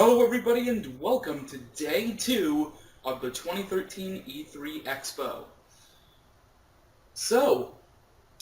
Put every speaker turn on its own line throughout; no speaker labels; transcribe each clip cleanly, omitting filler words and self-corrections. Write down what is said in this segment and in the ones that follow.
Hello everybody and welcome to day 2 of the 2013 E3 Expo. So,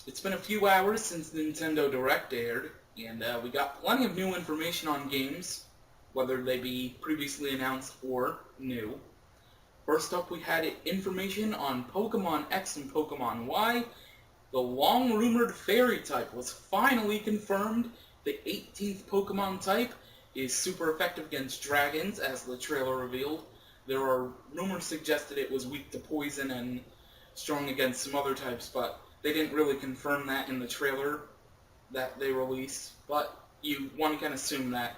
it's been a few hours since Nintendo Direct aired, and we got plenty of new information on games, whether they be previously announced or new. First up, we had information on Pokemon X and Pokemon Y. The long-rumored Fairy type was finally confirmed. The 18th Pokemon type is super effective against dragons, as the trailer revealed. There are rumors suggested it was weak to poison and strong against some other types, but they didn't really confirm that in the trailer that they released. But one can assume that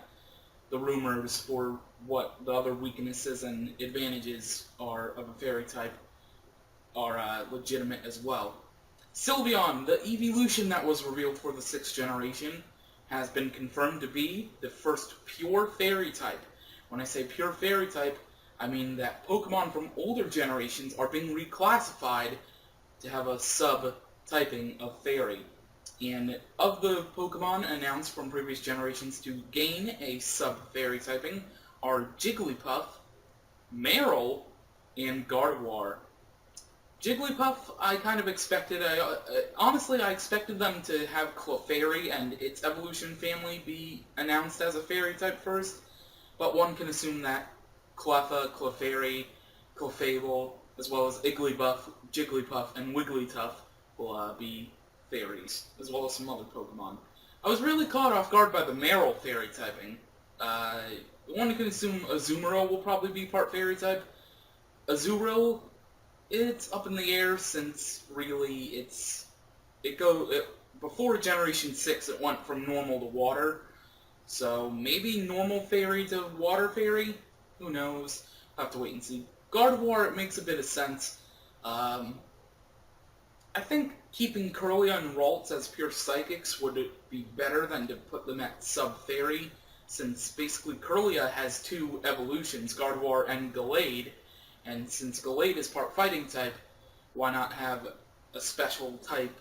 the rumors for what the other weaknesses and advantages are of a fairy type are legitimate as well. Sylveon, the evolution that was revealed for the 6th generation, has been confirmed to be the first pure fairy type. When I say pure fairy type, I mean that Pokemon from older generations are being reclassified to have a sub-typing of fairy. And of the Pokemon announced from previous generations to gain a sub-fairy typing are Jigglypuff, Marill, and Gardevoir. Jigglypuff, I kind of expected, honestly, I expected them to have Clefairy and its evolution family be announced as a fairy type first, but one can assume that Cleffa, Clefairy, Clefable, as well as Igglybuff, Jigglypuff, and Wigglytuff will be fairies, as well as some other Pokemon. I was really caught off guard by the Marill fairy typing. One can assume Azumarill will probably be part fairy type. Azurill, it's up in the air since really before Generation 6 it went from normal to water, so maybe normal fairy to water fairy? Who knows? I'll have to wait and see. Gardevoir, it makes a bit of sense. I think keeping Kirlia and Ralts as pure psychics would be better than to put them at sub-fairy, since basically Kirlia has two evolutions, Gardevoir and Gallade. And since Gallade is part fighting type, why not have a special type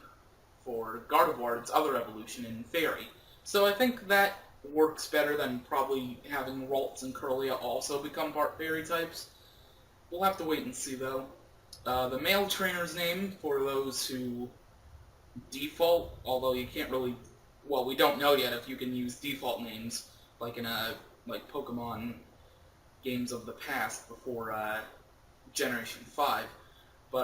for Gardevoir, its other evolution in Fairy? So I think that works better than probably having Ralts and Kirlia also become part Fairy types. We'll have to wait and see, though. The male trainer's name, for those who default, although you can't really... Well, we don't know yet if you can use default names, like in Pokemon games of the past before Generation 5, but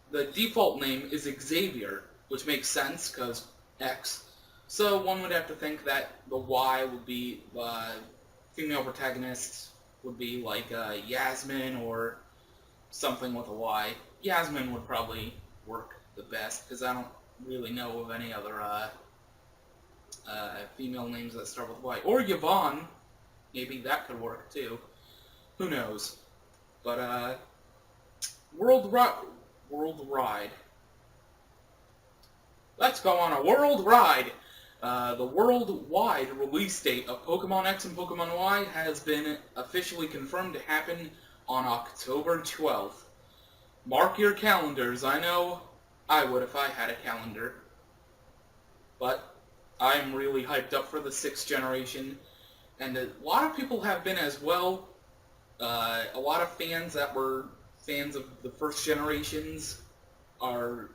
the default name is Xavier, which makes sense because X. So one would have to think that the Y would be female protagonists would be like Yasmin or something with a Y. Yasmin would probably work the best because I don't really know of any other female names that start with Y. Or Yvonne, maybe that could work too. Who knows? But, World Ride. Let's go on a world ride! The worldwide release date of Pokemon X and Pokemon Y has been officially confirmed to happen on October 12th. Mark your calendars. I know I would if I had a calendar. But I'm really hyped up for the 6th generation, and a lot of people have been as well. A lot of fans that were fans of the first generations are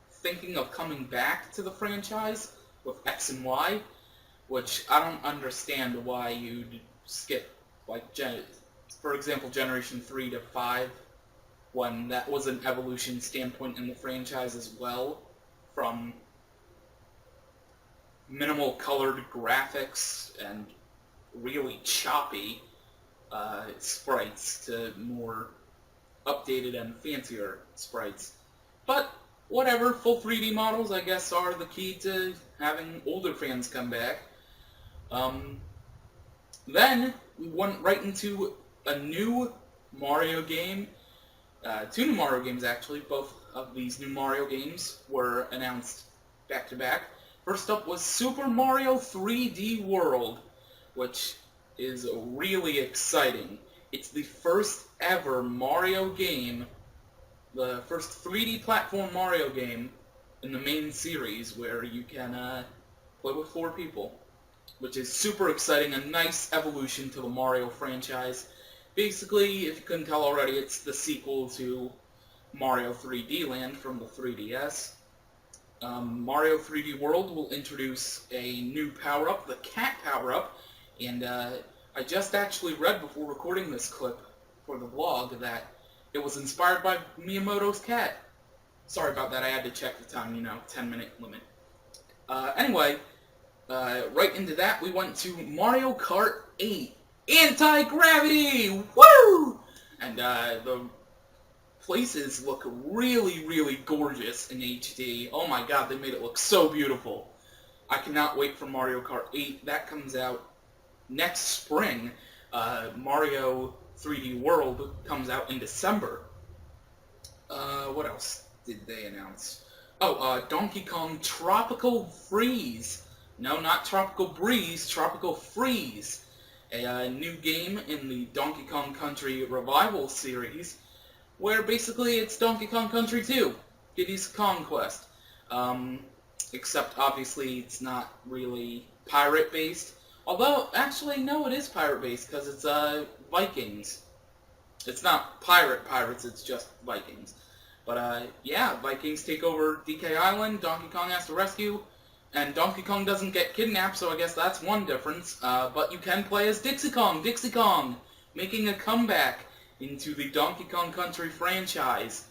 thinking of coming back to the franchise with X and Y, which I don't understand why you'd skip, like, for example, Generation 3 to 5, when that was an evolution standpoint in the franchise as well, from minimal colored graphics and really choppy sprites to more updated and fancier sprites. But whatever, full 3D models I guess are the key to having older fans come back. Then we went right into a new Mario game. Two new Mario games actually. Both of these new Mario games were announced back to back. First up was Super Mario 3D World, which is really exciting. It's the first ever Mario game, the first 3D platform Mario game in the main series where you can play with 4 people. which is super exciting, a nice evolution to the Mario franchise. Basically, if you couldn't tell already, it's the sequel to Mario 3D Land from the 3DS. Mario 3D World will introduce a new power-up, the Cat power-up, and I just actually read before recording this clip for the vlog that it was inspired by Miyamoto's cat. Sorry about that, I had to check the time, 10-minute limit. Anyway, right into that, we went to Mario Kart 8 Anti-Gravity! Woo! And the places look really, really gorgeous in HD. Oh my god, they made it look so beautiful. I cannot wait for Mario Kart 8. That comes out next spring. Mario 3D World comes out in December. What else did they announce? Oh, Donkey Kong Tropical Freeze. No, not Tropical Breeze, Tropical Freeze. A new game in the Donkey Kong Country Revival series, where basically it's Donkey Kong Country 2, Diddy's Kong Quest. Except obviously it's not really pirate-based. Although, actually, no, it is pirate-based, because it's Vikings. It's not pirates, it's just Vikings. But, yeah, Vikings take over DK Island, Donkey Kong has to rescue, and Donkey Kong doesn't get kidnapped, so I guess that's one difference. But you can play as Dixie Kong, making a comeback into the Donkey Kong Country franchise.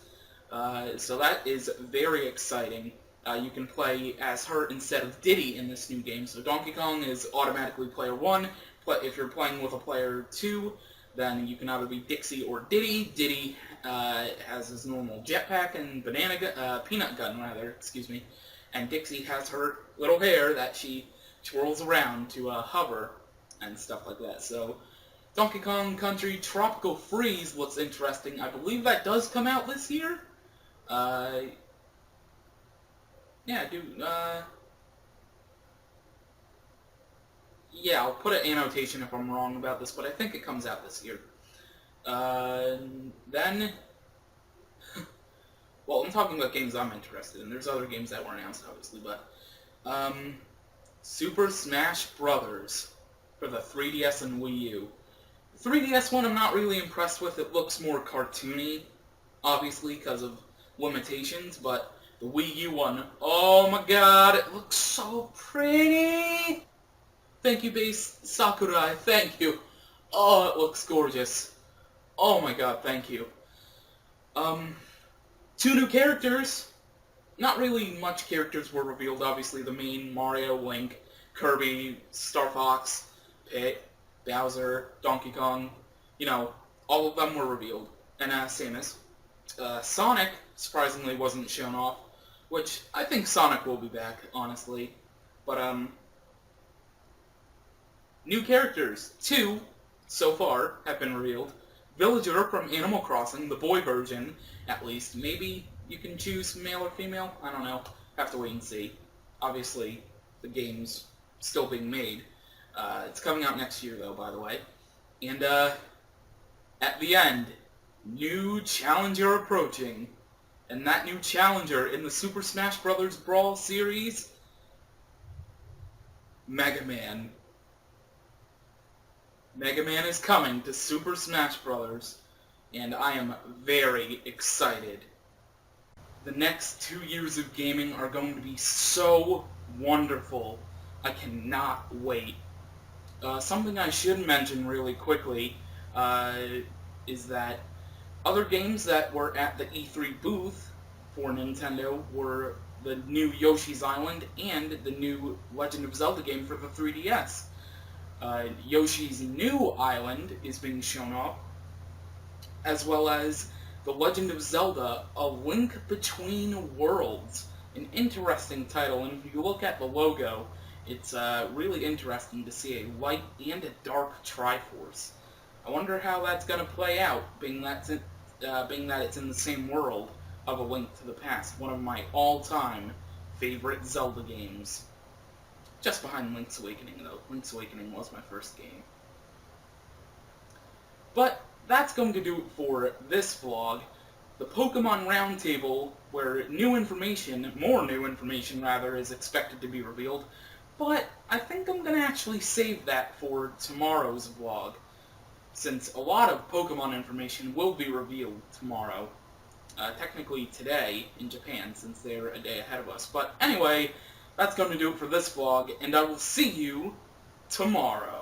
So that is very exciting. You can play as her instead of Diddy in this new game. So Donkey Kong is automatically player 1. If you're playing with a player 2, then you can either be Dixie or Diddy. Diddy has his normal jetpack and peanut gun, excuse me. And Dixie has her little hair that she twirls around to hover and stuff like that. So Donkey Kong Country Tropical Freeze looks interesting. I believe that does come out this year. Yeah, yeah, I'll put an annotation if I'm wrong about this, but I think it comes out this year. Then, well, I'm talking about games I'm interested in. There's other games that were announced, obviously, but, Super Smash Brothers for the 3DS and Wii U. The 3DS one I'm not really impressed with. It looks more cartoony, obviously, because of limitations, but the Wii U one, oh my god, it looks so pretty! Thank you, Base Sakurai, thank you. Oh, it looks gorgeous. Oh my god, thank you. 2 new characters. Not really much characters were revealed, obviously. The main Mario, Link, Kirby, Star Fox, Pit, Bowser, Donkey Kong. All of them were revealed. And Samus. Sonic, surprisingly, wasn't shown off. Which, I think Sonic will be back, honestly. But, new characters. 2, so far, have been revealed. Villager from Animal Crossing, the boy version, at least. Maybe you can choose male or female? I don't know. Have to wait and see. Obviously, the game's still being made. It's coming out next year, though, by the way. And, at the end, new challenger approaching. And that new challenger in the Super Smash Bros. Brawl series, Mega Man. Mega Man is coming to Super Smash Bros. And I am very excited. The next 2 years of gaming are going to be so wonderful. I cannot wait. Something I should mention really quickly is that other games that were at the E3 booth for Nintendo were the new Yoshi's Island and the new Legend of Zelda game for the 3DS. Yoshi's New Island is being shown off, as well as The Legend of Zelda, A Link Between Worlds. An interesting title, and if you look at the logo, it's really interesting to see a light and a dark Triforce. I wonder how that's going to play out, being that it's in the same world of A Link to the Past, one of my all-time favorite Zelda games. Just behind Link's Awakening, though. Link's Awakening was my first game. But that's going to do it for this vlog. The Pokemon Roundtable, where more new information rather, is expected to be revealed. but I think I'm going to actually save that for tomorrow's vlog, since a lot of Pokemon information will be revealed tomorrow. Technically today in Japan, since they're a day ahead of us. But anyway, that's going to do it for this vlog, and I will see you tomorrow.